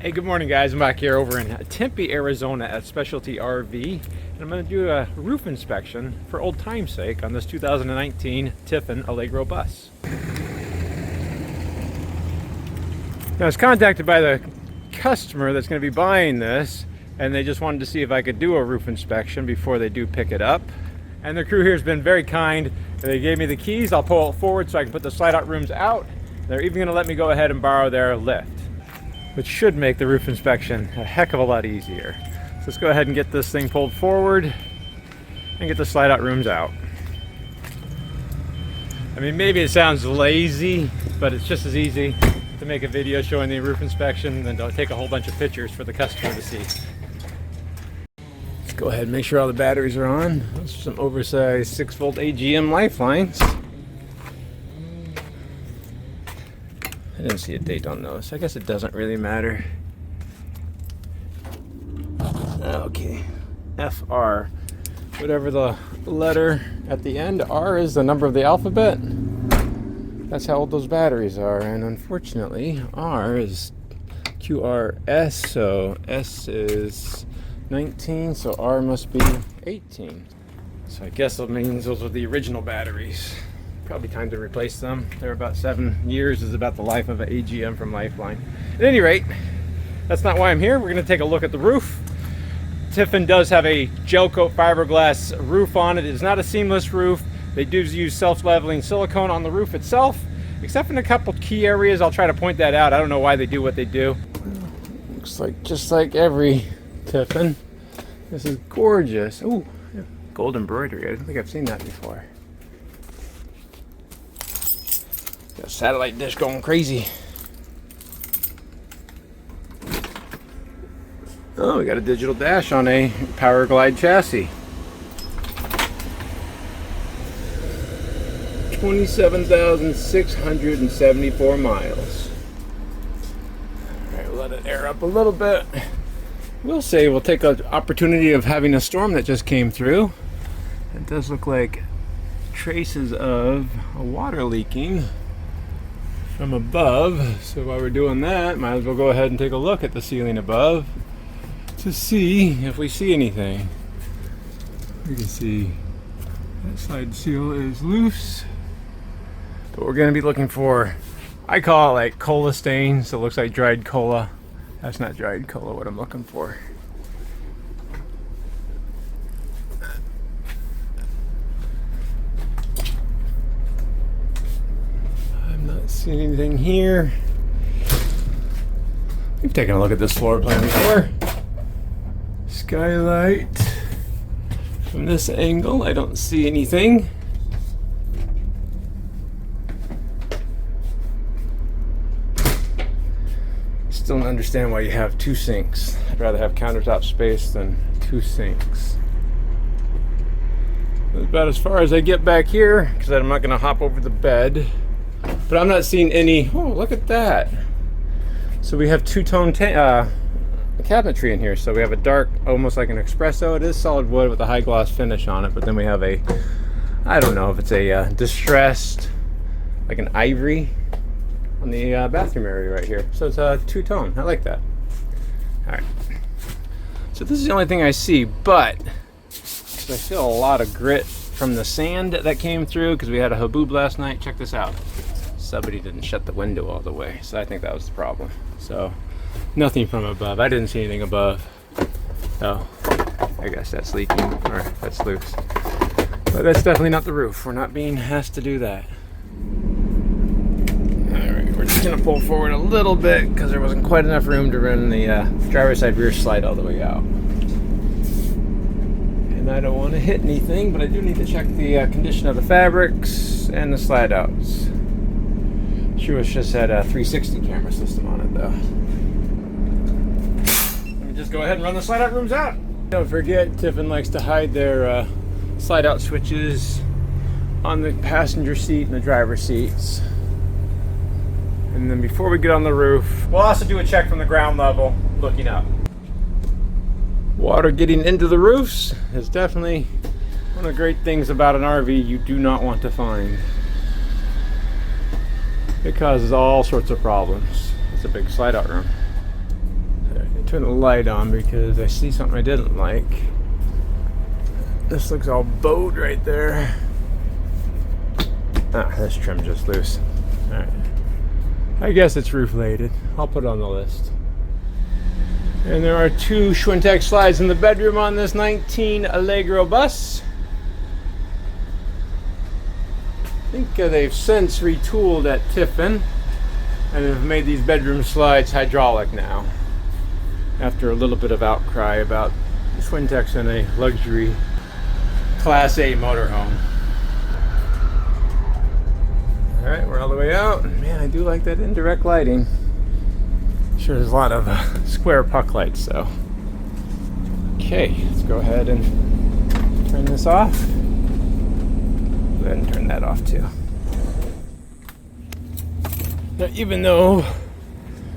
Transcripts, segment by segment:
Hey, good morning guys. I'm back here over in Tempe, Arizona at Specialty RV, and I'm going to do a roof inspection for old time's sake on this 2019 Tiffin Allegro bus. Now I was contacted by the customer that's going to be buying this, and they just wanted to see if I could do a roof inspection before they do pick it up. And the crew here has been very kind. They gave me the keys. I'll pull it forward so I can put the slide out rooms out. They're even going to let me go ahead and borrow their lift, which should make the roof inspection a heck of a lot easier. So let's go ahead and get this thing pulled forward and get the slide out rooms out. I mean, maybe it sounds lazy, but it's just as easy to make a video showing the roof inspection than to take a whole bunch of pictures for the customer to see. Let's go ahead and make sure all the batteries are on. Those are some oversized 6-volt AGM lifelines. I didn't see a date on those. I guess it doesn't really matter. Okay, FR. Whatever the letter at the end, R is the number of the alphabet. That's how old those batteries are. And unfortunately, R is QRS, so S is 19, so R must be 18. So I guess that means those are the original batteries. Probably time to replace them. They're about 7 years is about the life of an AGM from Lifeline. At any rate, that's not why I'm here. We're going to take a look at the roof. Tiffin does have a gel coat fiberglass roof on it. It is not a seamless roof. They do use self-leveling silicone on the roof itself, except in a couple key areas. I'll try to point that out. I don't know why they do what they do. Looks like just like every Tiffin. This is gorgeous. Ooh, gold embroidery. I don't think I've seen that before. Got a satellite dish going crazy. Oh, we got a digital dash on a Power Glide chassis. 27,674 miles. Alright, we'll let it air up a little bit. We'll say we'll take an opportunity of having a storm that just came through. It does look like traces of a water leaking from above, so while we're doing that, might as well go ahead and take a look at the ceiling above to see if we see anything. We can see that side seal is loose, but we're going to be looking for, I call it like cola stains, so it looks like dried cola. That's not dried cola what I'm looking for. See anything here? We've taken a look at this floor plan before. Skylight. From this angle, I don't see anything. Still don't understand why you have 2 sinks. I'd rather have countertop space than 2 sinks. That's about as far as I get back here, because I'm not going to hop over the bed. But I'm not seeing any. Oh, look at that. So we have two-tone cabinetry in here. So we have a dark, almost like an espresso. It is solid wood with a high gloss finish on it. But then we have a, I don't know if it's a distressed, like an ivory on the bathroom area right here. So it's a two-tone. I like that. All right. So this is the only thing I see, but I feel a lot of grit from the sand that came through because we had a haboob last night. Check this out. Somebody didn't shut the window all the way, so I think that was the problem. So nothing from above. I didn't see anything above. Oh, I guess that's leaking or that's loose. But that's definitely not the roof. We're not being asked to do that. Alright, we're just gonna pull forward a little bit because there wasn't quite enough room to run the driver's side rear slide all the way out. And I don't want to hit anything, but I do need to check the condition of the fabrics and the slide outs. Sure, it's just had a 360 camera system on it though. Let me just go ahead and run the slide out rooms out. Don't forget, Tiffin likes to hide their slide out switches on the passenger seat and the driver's seats. And then before we get on the roof, we'll also do a check from the ground level looking up. Water getting into the roofs is definitely one of the great things about an RV you do not want to find. It causes all sorts of problems. It's a big slide out room. turn the light on because I see something I didn't like. This looks all bowed right there. Ah, this trim just loose. Alright. I guess it's roof related. I'll put it on the list. And there are 2 Schwintek slides in the bedroom on this 19 Allegro bus. I think they've since retooled at Tiffin and have made these bedroom slides hydraulic now, after a little bit of outcry about Schwinteks in a luxury Class A motorhome. Alright, we're all the way out. Man, I do like that indirect lighting. Sure, there's a lot of square puck lights, though. Okay, let's go ahead and turn this off. Go ahead and turn that off too. Now, even though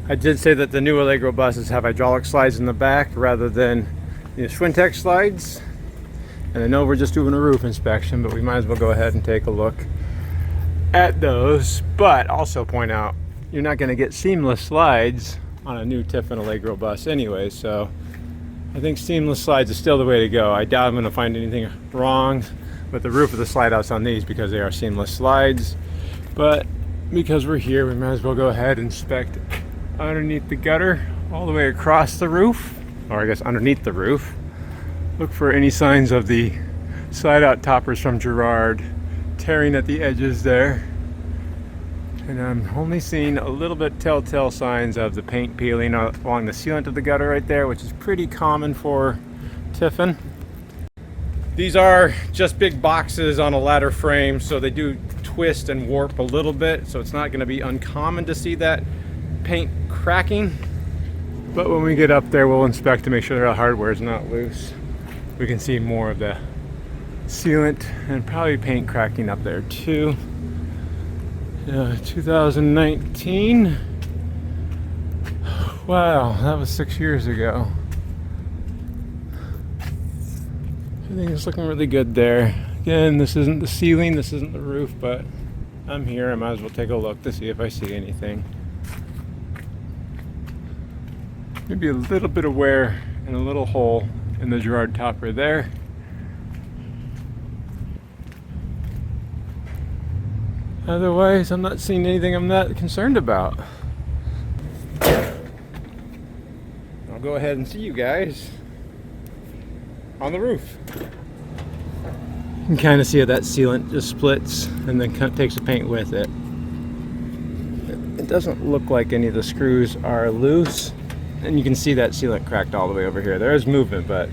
I did say that the new Allegro buses have hydraulic slides in the back rather than the Schwintek slides, and I know we're just doing a roof inspection, but we might as well go ahead and take a look at those. But also point out, you're not going to get seamless slides on a new Tiffin Allegro bus anyway, so I think seamless slides is still the way to go. I doubt I'm going to find anything wrong with the roof of the slide outs on these because they are seamless slides, but because we're here, we might as well go ahead and inspect underneath the gutter all the way across the roof, or I guess underneath the roof. Look for any signs of the slide out toppers from Gerard tearing at the edges there. And I'm only seeing a little bit telltale signs of the paint peeling along the sealant of the gutter right there, which is pretty common for Tiffin. These are just big boxes on a ladder frame, so they do twist and warp a little bit, so it's not going to be uncommon to see that paint cracking. But when we get up there, we'll inspect to make sure the hardware is not loose. We can see more of the sealant and probably paint cracking up there too. 2019. Wow, that was 6 years ago. Everything is looking really good there. Again, this isn't the ceiling, this isn't the roof, but I'm here. I might as well take a look to see if I see anything. Maybe a little bit of wear and a little hole in the Gerard topper there. Otherwise, I'm not seeing anything I'm not concerned about. I'll go ahead and see you guys on the roof. You can kind of see how that sealant just splits and then takes the paint with it. It doesn't look like any of the screws are loose, and you can see that sealant cracked all the way over here. There is movement, but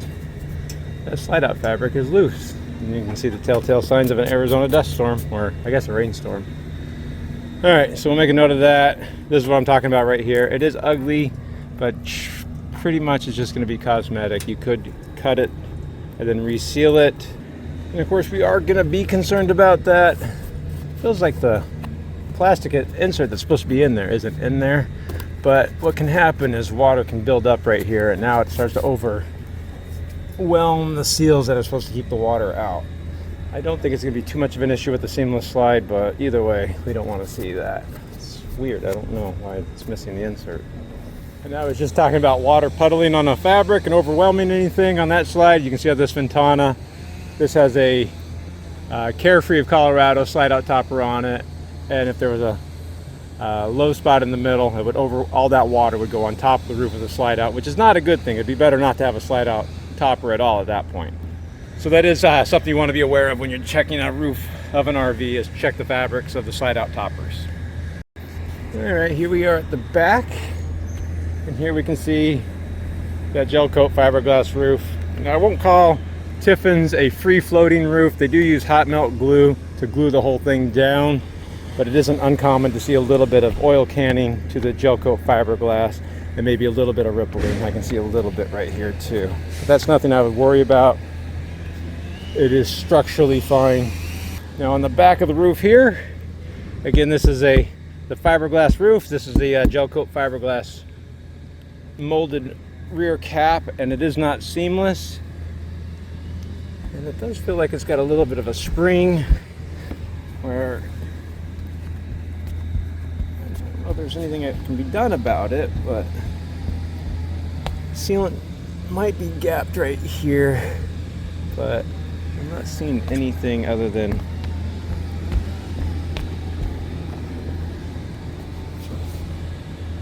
that slide out fabric is loose. And you can see the telltale signs of an Arizona dust storm, or I guess a rainstorm. Alright, so we'll make a note of that. This is what I'm talking about right here. It is ugly, but pretty much it's just going to be cosmetic. You could cut it and then reseal it. And of course we are going to be concerned about that. Feels like the plastic insert that's supposed to be in there isn't in there. But what can happen is water can build up right here, and now it starts to overwhelm the seals that are supposed to keep the water out. I don't think it's going to be too much of an issue with the seamless slide, but either way, we don't want to see that. It's weird. I don't know why it's missing the insert. And I was just talking about water puddling on a fabric and overwhelming anything on that slide. You can see how this Ventana, this has a Carefree of Colorado slide out topper on it, and if there was a low spot in the middle, it would all that water would go on top of the roof of the slide out, which is not a good thing. It'd be better not to have a slide out topper at all at that point. So that is something you want to be aware of when you're checking out a roof of an RV, is check the fabrics of the slide out toppers. Alright, here we are at the back, and here we can see that gel coat fiberglass roof. Now, I won't call Tiffin's a free floating roof. They do use hot melt glue to glue the whole thing down, but it isn't uncommon to see a little bit of oil canning to the gel coat fiberglass and maybe a little bit of rippling. I can see a little bit right here too. But that's nothing I would worry about. It is structurally fine. Now on the back of the roof here, again, this is the fiberglass roof. This is the gel coat fiberglass molded rear cap, and it is not seamless. And it does feel like it's got a little bit of a spring where I don't know if there's anything that can be done about it, but Sealant might be gapped right here, but I'm not seeing anything other than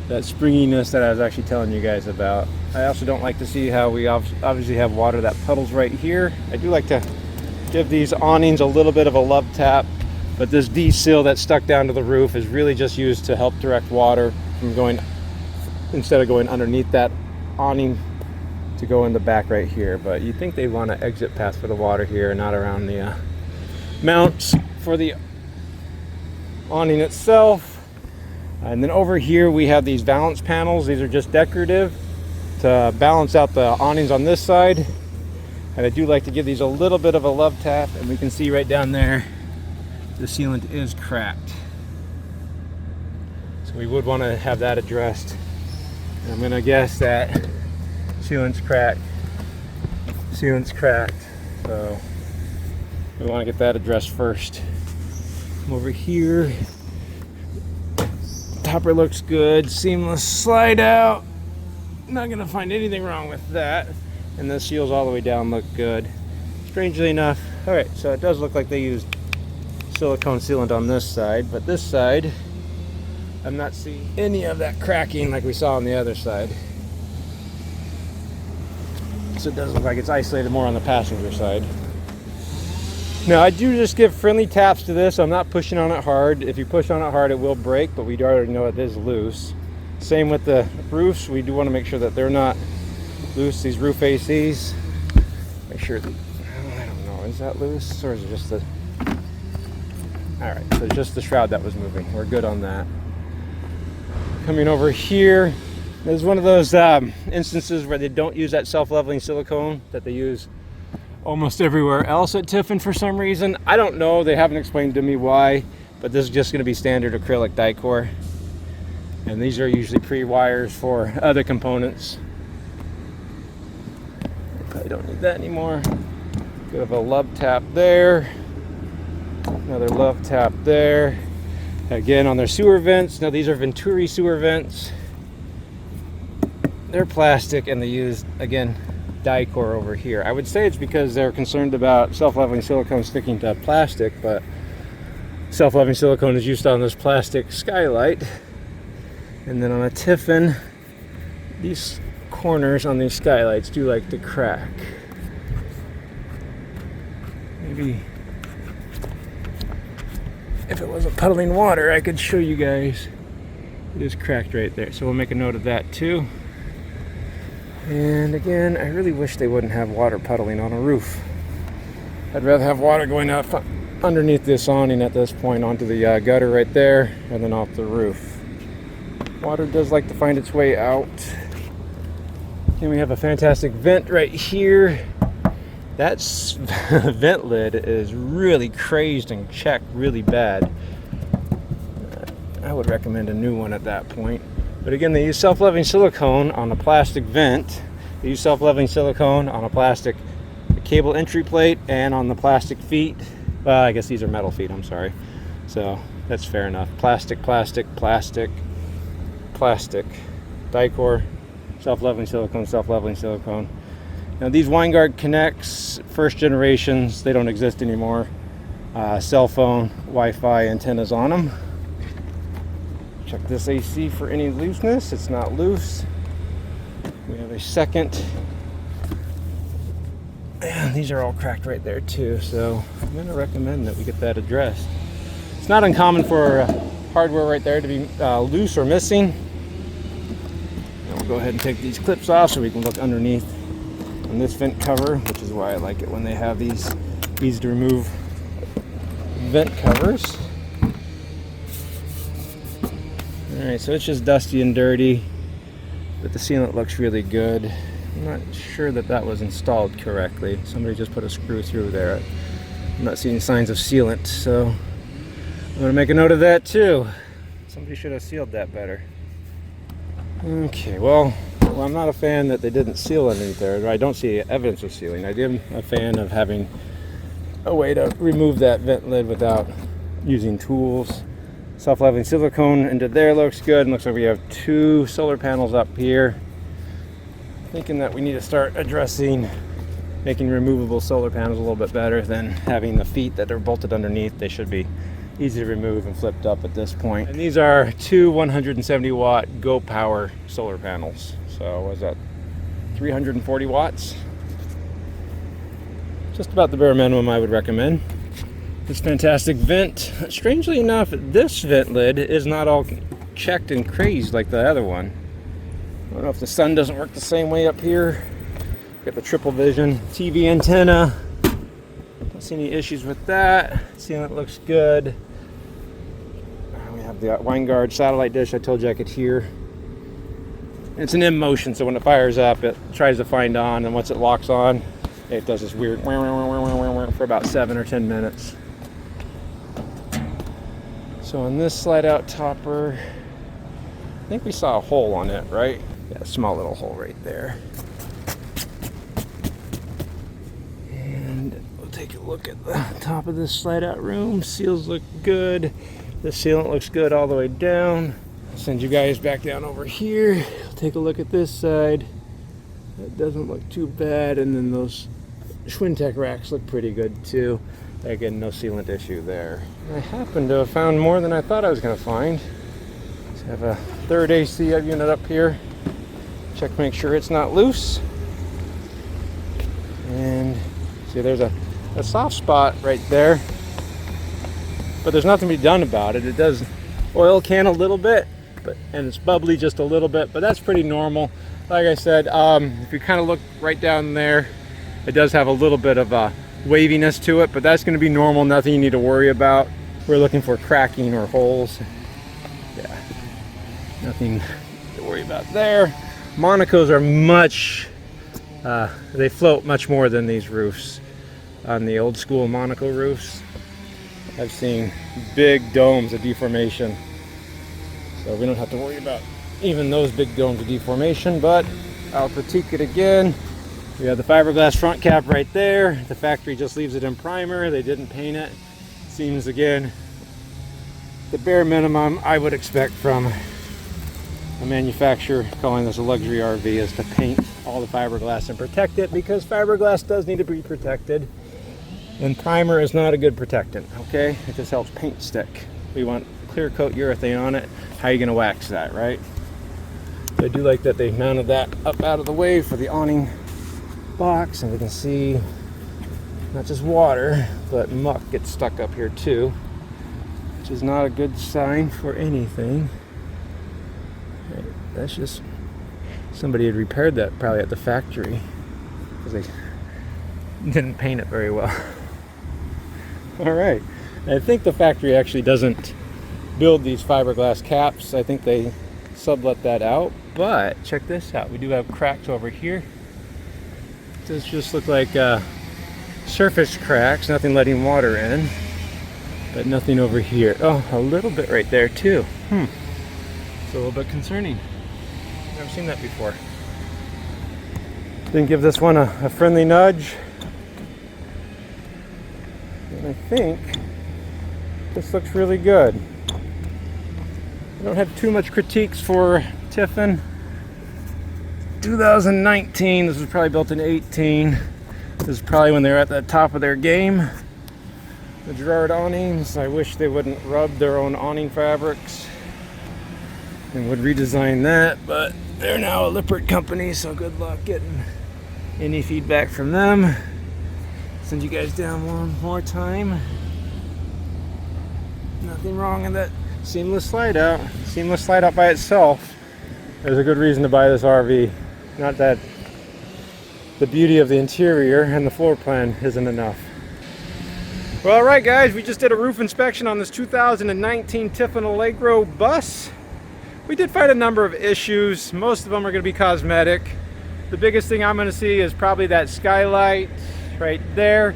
that springiness that I was actually telling you guys about. I also don't like to see how we obviously have water that puddles right here. I do like to give these awnings a little bit of a love tap, but this D-seal that's stuck down to the roof is really just used to help direct water from going, instead of going underneath that awning, to go in the back right here. But you'd think they'd want an exit path for the water here, not around the mounts for the awning itself. And then over here we have these valance panels. These are just decorative to balance out the awnings on this side. And I do like to give these a little bit of a love tap, and we can see right down there the sealant is cracked. So we would want to have that addressed. And I'm going to guess that sealant's cracked. Sealant's cracked. So we want to get that addressed first. Come over here. Topper looks good. Seamless slide out. Not going to find anything wrong with that. And the seals all the way down look good. Strangely enough, all right, so it does look like they used silicone sealant on this side, but this side, I'm not seeing any of that cracking like we saw on the other side. So it does look like it's isolated more on the passenger side. Now I do just give friendly taps to this. I'm not pushing on it hard. If you push on it hard, it will break, but we already know it is loose. Same with the roofs. We do want to make sure that they're not loose. These roof ACs, make sure that, I don't know, is that loose or is it just the, all right, so just the shroud that was moving. We're good on that. Coming over here, there's one of those instances where they don't use that self-leveling silicone that they use almost everywhere else at Tiffin for some reason. I don't know, they haven't explained to me why, but this is just going to be standard acrylic Dicor. And these are usually pre-wires for other components. I don't need that anymore. Bit of a love tap there. Another love tap there. Again on their sewer vents. Now these are Venturi sewer vents. They're plastic and they use, again, Dicor over here. I would say it's because they're concerned about self-leveling silicone sticking to plastic, but self-leveling silicone is used on this plastic skylight. And then on a Tiffin, these corners on these skylights do like to crack. Maybe if it wasn't puddling water, I could show you guys. It is cracked right there, so we'll make a note of that too. And again, I really wish they wouldn't have water puddling on a roof. I'd rather have water going out underneath this awning at this point onto the gutter right there, and then off the roof. Water does like to find its way out. And we have a fantastic vent right here. That vent lid is really crazed and checked really bad. I would recommend a new one at that point. But again, they use self-leveling silicone on a plastic vent. They use self-leveling silicone on a plastic cable entry plate and on the plastic feet. Well, I guess these are metal feet, I'm sorry. So that's fair enough. Plastic, plastic, plastic, plastic, Dicor, self-leveling silicone, self-leveling silicone. Now these Winegard Connects, first generations, they don't exist anymore. Cell phone, Wi-Fi antennas on them. Check this AC for any looseness. It's not loose. We have a second. And these are all cracked right there too, so I'm going to recommend that we get that addressed. It's not uncommon for hardware right there to be loose or missing. And we'll go ahead and take these clips off so we can look underneath on this vent cover, which is why I like it when they have these easy to remove vent covers. Alright, so it's just dusty and dirty, but the sealant looks really good. I'm not sure that that was installed correctly. Somebody just put a screw through there. I'm not seeing signs of sealant, so I'm going to make a note of that too. Somebody should have sealed that better. Okay, well, I'm not a fan that they didn't seal underneath there. I don't see evidence of sealing. I am a fan of having a way to remove that vent lid without using tools. Self-leveling silicone into there looks good, and looks like we have two solar panels up here. thinking that we need to start addressing making removable solar panels a little bit better than having the feet that are bolted underneath. They should be easy to remove and flipped up at this point. And these are two 170 watt Go Power solar panels. So what is that, 340 watts? Just about the bare minimum I would recommend. This fantastic vent. Strangely enough, this vent lid is not all checked and crazed like the other one. I don't know if the sun doesn't work the same way up here. Got the triple vision TV antenna. Don't see any issues with that. Sealant looks good. We have the Winegard satellite dish I told you I could hear. It's an in motion, so when it fires up, it tries to find on, and once it locks on, it does this weird for about 7 or 10 minutes. So on this slide out topper, I think we saw a hole on it, right? Yeah, a small little hole right there. Take a look at the top of this slide out room. Seals look good. The sealant looks good all the way down. I'll send you guys back down over here. Take a look at this side. That doesn't look too bad. And then those Schwintek racks look pretty good too. Again, no sealant issue there. I happen to have found more than I thought I was going to find. Let's have a third AC unit up here. Check to make sure it's not loose. And see, there's a soft spot right there, but there's nothing to be done about it. It does oil can a little bit, and it's bubbly just a little bit, but that's pretty normal. Like I said, if you kind of look right down there, it does have a little bit of a waviness to it, but that's going to be normal. Nothing you need to worry about. We're looking for cracking or holes. Yeah, nothing to worry about there. Monocos are much, they float much more than these roofs. On the old school Monaco roofs, I've seen big domes of deformation. So we don't have to worry about even those big domes of deformation, but I'll critique it again. We have the fiberglass front cap right there. The factory just leaves it in primer. They didn't paint it. Seems, again, the bare minimum I would expect from a manufacturer calling this a luxury RV is to paint all the fiberglass and protect it, because fiberglass does need to be protected. And primer is not a good protectant, okay? It just helps paint stick. We want clear coat urethane on it. How are you gonna wax that, right? I do like that they mounted that up out of the way for the awning box, and we can see not just water, but muck gets stuck up here too, which is not a good sign for anything. Right, that's just, somebody had repaired that probably at the factory, because they didn't paint it very well. All right, I think the factory actually doesn't build these fiberglass caps. I think they sublet that out, but check this out. We do have cracks over here. Those just look like surface cracks, nothing letting water in, but nothing over here. Oh, a little bit right there too. It's a little bit concerning. Never seen that before. Didn't give this one a friendly nudge. And I think this looks really good. I don't have too much critiques for Tiffin. 2019, this was probably built in 18. This is probably when they were at the top of their game. The Girard awnings, I wish they wouldn't rub their own awning fabrics and would redesign that, but they're now a Lippert company, so good luck getting any feedback from them. Send you guys down one more time. Nothing wrong in that seamless slide out. Seamless slide out by itself. There's a good reason to buy this RV. Not that the beauty of the interior and the floor plan isn't enough. Well, all right, guys, we just did a roof inspection on this 2019 Tiffin Allegro bus. We did find a number of issues. Most of them are going to be cosmetic. The biggest thing I'm going to see is probably that skylight right there.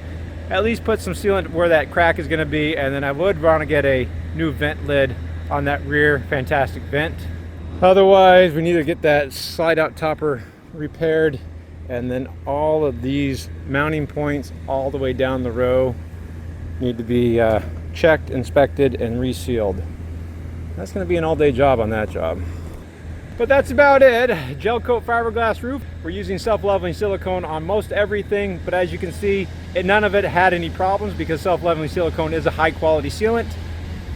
At least put some sealant where that crack is going to be, and then I would want to get a new vent lid on that rear fantastic vent. Otherwise, we need to get that slide out topper repaired, and then all of these mounting points all the way down the row need to be checked, inspected, and resealed. That's going to be an all-day job on that job. But that's about it. Gel coat fiberglass roof. We're using self-leveling silicone on most everything, but as you can see, none of it had any problems because self-leveling silicone is a high quality sealant.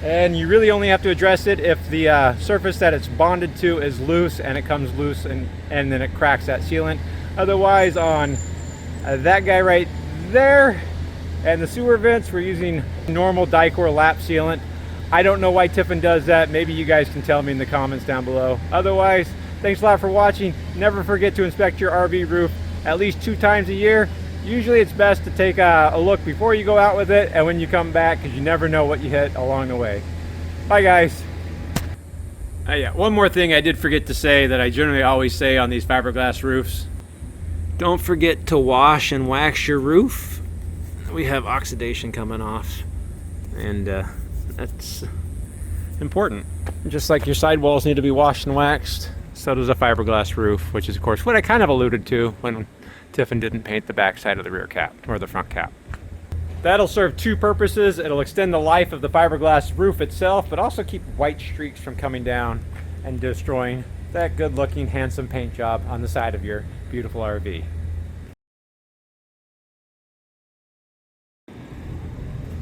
And you really only have to address it if the surface that it's bonded to is loose and it comes loose and then it cracks that sealant. Otherwise, on that guy right there and the sewer vents, we're using normal Dicor lap sealant. I don't know why Tiffin does that. Maybe you guys can tell me in the comments down below. Otherwise, thanks a lot for watching. Never forget to inspect your RV roof at least 2 times a year. Usually it's best to take a look before you go out with it and when you come back, because you never know what you hit along the way. Bye guys. Yeah, one more thing I did forget to say that I generally always say on these fiberglass roofs. Don't forget to wash and wax your roof. We have oxidation coming off, and that's important. Just like your sidewalls need to be washed and waxed, so does a fiberglass roof, which is of course what I kind of alluded to when Tiffin didn't paint the back side of the rear cap or the front cap. That'll serve 2 purposes. It'll extend the life of the fiberglass roof itself, but also keep white streaks from coming down and destroying that good looking handsome paint job on the side of your beautiful RV.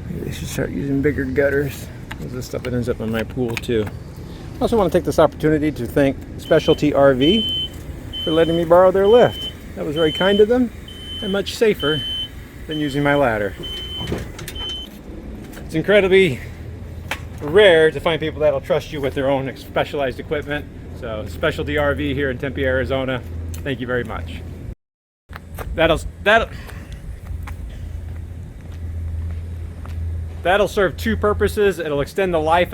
Maybe they should start using bigger gutters. This stuff that ends up in my pool too. I also want to take this opportunity to thank Specialty RV for letting me borrow their lift. That was very kind of them and much safer than using my ladder. It's incredibly rare to find people that'll trust you with their own specialized equipment. So Specialty RV here in Tempe, Arizona, thank you very much. That'll serve 2 purposes. It'll extend the life of